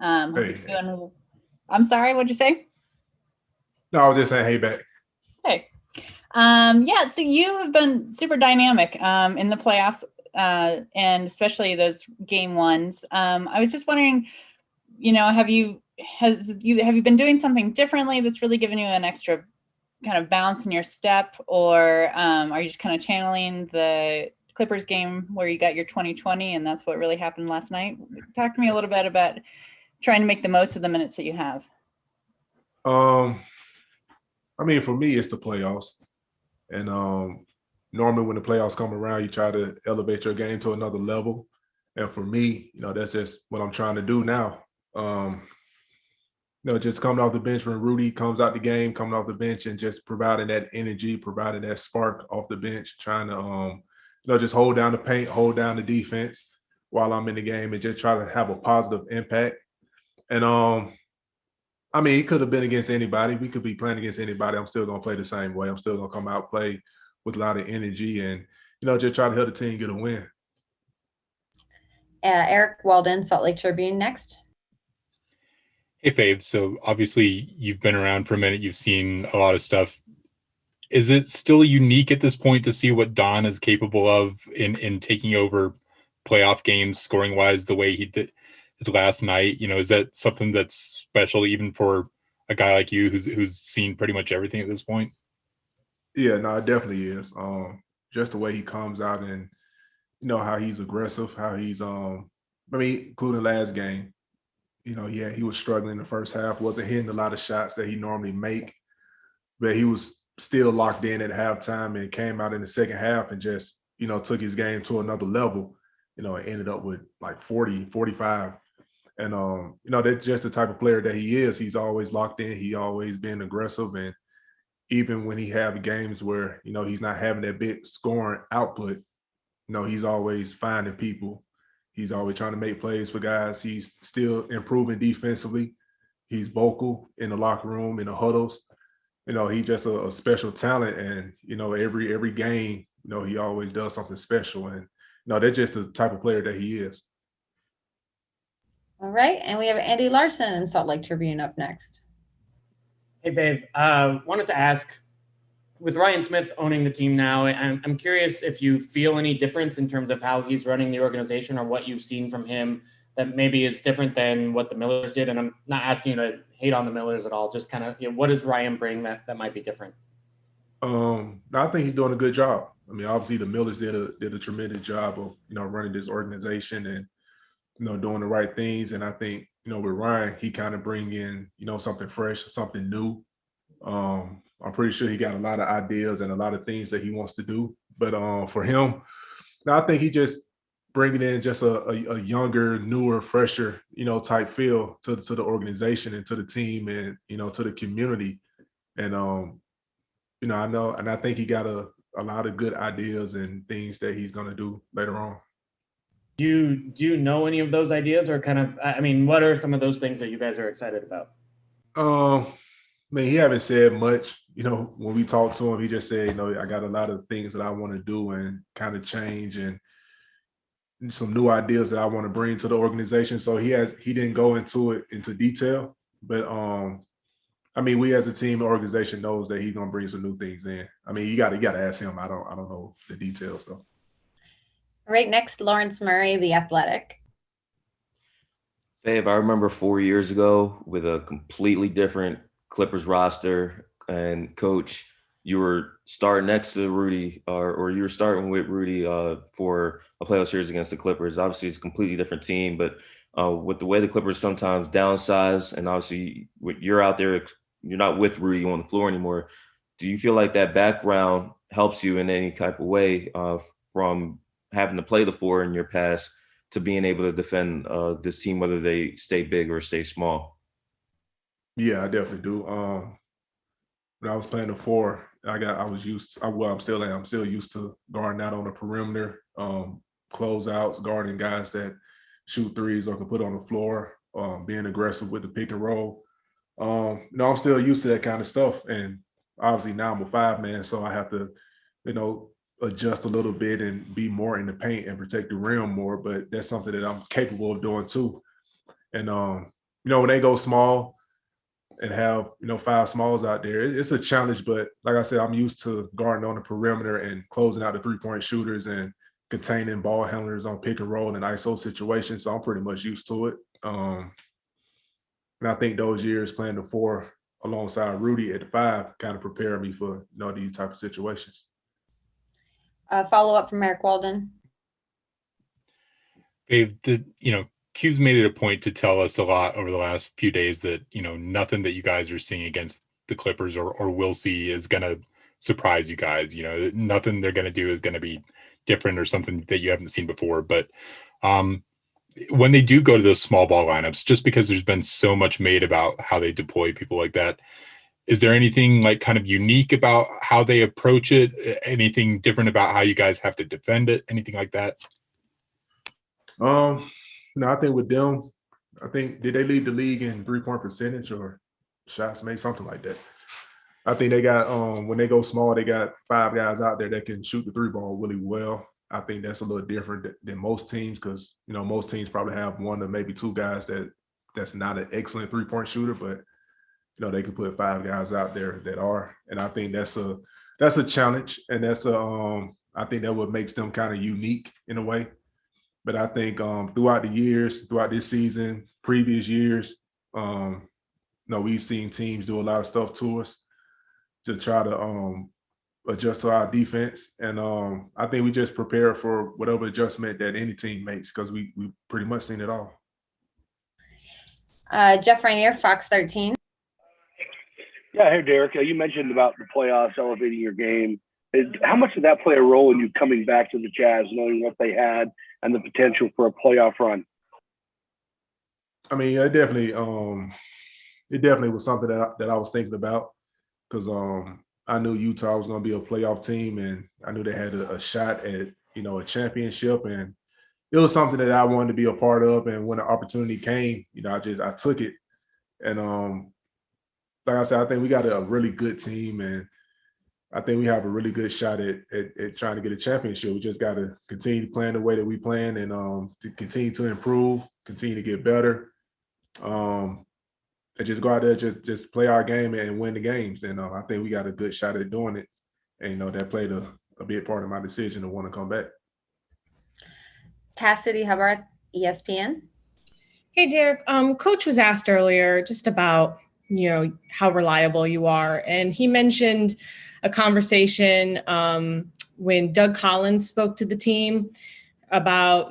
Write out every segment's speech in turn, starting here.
Hope Hey, you're doing. I'm sorry, what'd you say? no, I was just saying, hey, back. Hey. Yeah, so you have been super dynamic in the playoffs, and especially those game ones. I was just wondering, have you been doing something differently that's really given you an extra kind of bounce in your step, or are you just kind of channeling the Clippers game where you got your 2020 and that's what really happened last night? Talk to me a little bit about trying to make the most of the minutes that you have. Um, I mean, for me, it's the playoffs, and normally when the playoffs come around, you try to elevate your game to another level. And for me, that's just what I'm trying to do now. Um, just coming off the bench when Rudy comes out the game, coming off the bench and just providing that energy, providing that spark off the bench, trying to just hold down the paint, hold down the defense while I'm in the game, and just try to have a positive impact. And I mean, it could have been against anybody. We could be playing against anybody. I'm still gonna play the same way. I'm still gonna come out play with a lot of energy and just try to help the team get a win. Eric Walden, Salt Lake Tribune, next. Hey, Fave. So obviously you've been around for a minute. You've seen a lot of stuff. Is it still unique at this point to see what Don is capable of in taking over playoff games, scoring wise, the way he did last night? Is that something that's special even for a guy like you who's seen pretty much everything at this point? Yeah, no, it definitely is. Just the way he comes out and how he's aggressive, how he's I mean, including last game, he was struggling in the first half, wasn't hitting a lot of shots that he normally make, but he was still locked in at halftime and came out in the second half and just, took his game to another level, and ended up with like 40, 45. And that's just the type of player that he is. He's always locked in, he always been aggressive. And even when he have games where, he's not having that big scoring output, he's always finding people. He's always trying to make plays for guys. He's still improving defensively. He's vocal in the locker room, in the huddles. He's just a special talent. And, every game, he always does something special. And, that's just the type of player that he is. All right. And we have Andy Larson in Salt Lake Tribune up next. Hey, Fave. Wanted to ask, with Ryan Smith owning the team now, I'm curious if you feel any difference in terms of how he's running the organization or what you've seen from him that maybe is different than what the Millers did. And I'm not asking you to hate on the Millers at all, just kind of, what does Ryan bring that might be different? I think he's doing a good job. I mean, obviously the Millers did a tremendous job of, running this organization and, doing the right things. And I think, with Ryan, he kind of bring in, something fresh, something new. I'm pretty sure he got a lot of ideas and a lot of things that he wants to do. But for him, now I think he just bringing in just a younger, newer, fresher, type feel to the organization and to the team and, to the community. And, I know, and I think he got a lot of good ideas and things that he's going to do later on. Do you know any of those ideas, or kind of, I mean, what are some of those things that you guys are excited about? I mean, he haven't said much. When we talked to him, he just said, I got a lot of things that I want to do and kind of change and some new ideas that I want to bring to the organization. So he didn't go into detail, but I mean, we as a team and organization knows that he's gonna bring some new things in. I mean, you gotta ask him. I don't know the details though. Right next, Lawrence Murray, The Athletic. Fabe, I remember 4 years ago with a completely different Clippers roster and coach, you were starting next to Rudy or you were starting with Rudy for a playoff series against the Clippers. Obviously, it's a completely different team, but with the way the Clippers sometimes downsize and obviously you're out there, you're not with Rudy on the floor anymore. Do you feel like that background helps you in any type of way from having to play the four in your past to being able to defend this team, whether they stay big or stay small? Yeah, I definitely do. When I was playing the four, I'm still used to guarding out on the perimeter, closeouts, guarding guys that shoot threes or can put on the floor, being aggressive with the pick and roll. I'm still used to that kind of stuff. And obviously now I'm a 5-man, so I have to, adjust a little bit and be more in the paint and protect the rim more. But that's something that I'm capable of doing too. And when they go small and have, 5 smalls out there, it's a challenge. But like I said, I'm used to guarding on the perimeter and closing out the 3-point shooters and containing ball handlers on pick and roll and ISO situations. So I'm pretty much used to it. And I think those years playing the 4 alongside Rudy at the 5 kind of prepared me for, these type of situations. Follow up from Eric Walden. Dave, Q's made it a point to tell us a lot over the last few days that, nothing that you guys are seeing against the Clippers or will see is going to surprise you guys. Nothing they're going to do is going to be different or something that you haven't seen before. But when they do go to those small ball lineups, just because there's been so much made about how they deploy people like that, is there anything like kind of unique about how they approach it? Anything different about how you guys have to defend it? Anything like that? No, I think with them, did they lead the league in 3-point percentage or shots made, something like that? I think they got when they go small, they got 5 guys out there that can shoot the 3 ball really well. I think that's a little different than most teams because most teams probably have 1 or maybe 2 guys that's not an excellent 3-point shooter, but they can put 5 guys out there that are, and I think that's a challenge, and that's I think that what makes them kind of unique in a way. But I think throughout the years, throughout this season, previous years, we've seen teams do a lot of stuff to us to try to adjust to our defense. And I think we just prepare for whatever adjustment that any team makes because we pretty much seen it all. Jeff Rainier, Fox 13. Yeah, hey, Derrick, you mentioned about the playoffs elevating your game. How much did that play a role in you coming back to the Jazz, knowing what they had and the potential for a playoff run? I mean, it definitely was something that I was thinking about because I knew Utah was going to be a playoff team, and I knew they had a shot at a championship, and it was something that I wanted to be a part of. And when the opportunity came, I took it. And like I said, I think we got a really good team, and I think we have a really good shot at trying to get a championship. We just got to continue playing the way that we playing and to continue to improve, continue to get better, and just go out there, just play our game and win the games. And I think we got a good shot at doing it. And that played a big part of my decision to want to come back. Cassidy Hubbard, ESPN. Hey, Derrick. Coach was asked earlier just about how reliable you are, and he mentioned a conversation when Doug Collins spoke to the team about,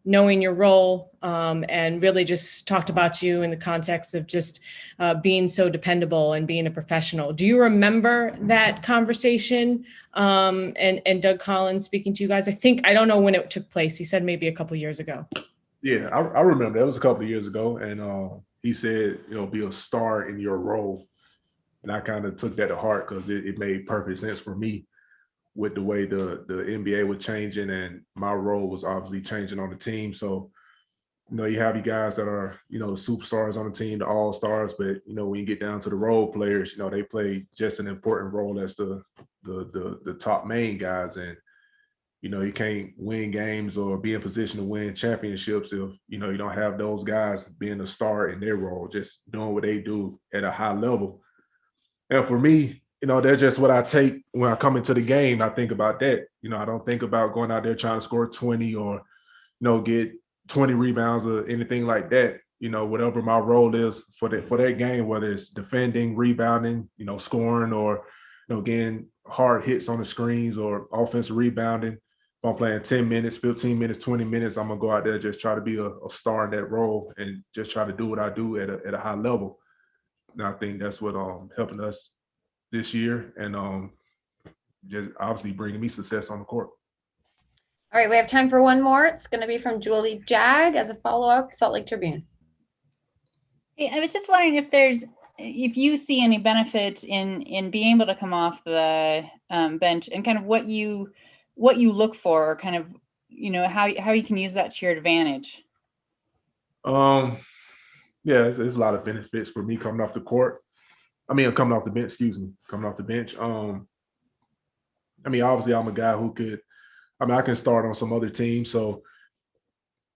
knowing your role and really just talked about you in the context of just being so dependable and being a professional. Do you remember that conversation and Doug Collins speaking to you guys? I don't know when it took place. He said maybe a couple of years ago. Yeah, I remember that was a couple of years ago. And he said, be a star in your role. And I kind of took that to heart because it made perfect sense for me with the way the NBA was changing and my role was obviously changing on the team. So, you have you guys that are, superstars on the team, the all-stars, but, when you get down to the role players, they play just an important role as the top main guys. And, you can't win games or be in position to win championships if, you don't have those guys being a star in their role, just doing what they do at a high level. And for me, that's just what I take when I come into the game. I think about that. I don't think about going out there trying to score 20 or, get 20 rebounds or anything like that. Whatever my role is for that game, whether it's defending, rebounding, scoring, or, getting hard hits on the screens or offensive rebounding. If I'm playing 10 minutes, 15 minutes, 20 minutes, I'm going to go out there, just try to be a star in that role and just try to do what I do at a high level. And I think that's what helping us this year and just obviously bringing me success on the court. All right, we have time for one more. It's going to be from Julie Jag as a follow-up, Salt Lake Tribune. Hey, I was just wondering if you see any benefit in being able to come off the bench and kind of what you look for, or kind of how you can use that to your advantage. Yeah, there's a lot of benefits for me coming off the court. Coming off the bench, coming off the bench. Obviously I'm a guy who I can start on some other teams. So,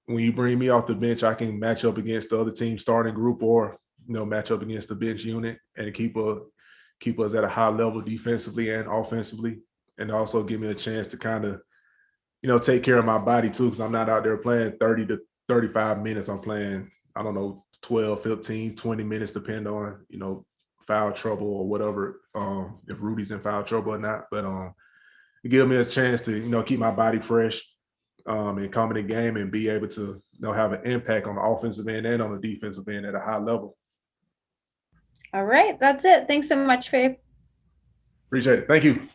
when you bring me off the bench, I can match up against the other team starting group or, match up against the bench unit and keep us at a high level defensively and offensively. And also give me a chance to kind of, take care of my body too, because I'm not out there playing 30 to 35 minutes. I'm playing, 12, 15, 20 minutes, depending on, foul trouble or whatever, if Rudy's in foul trouble or not. But it gives me a chance to, keep my body fresh and come in the game and be able to, have an impact on the offensive end and on the defensive end at a high level. All right, that's it. Thanks so much, Faith. Appreciate it. Thank you.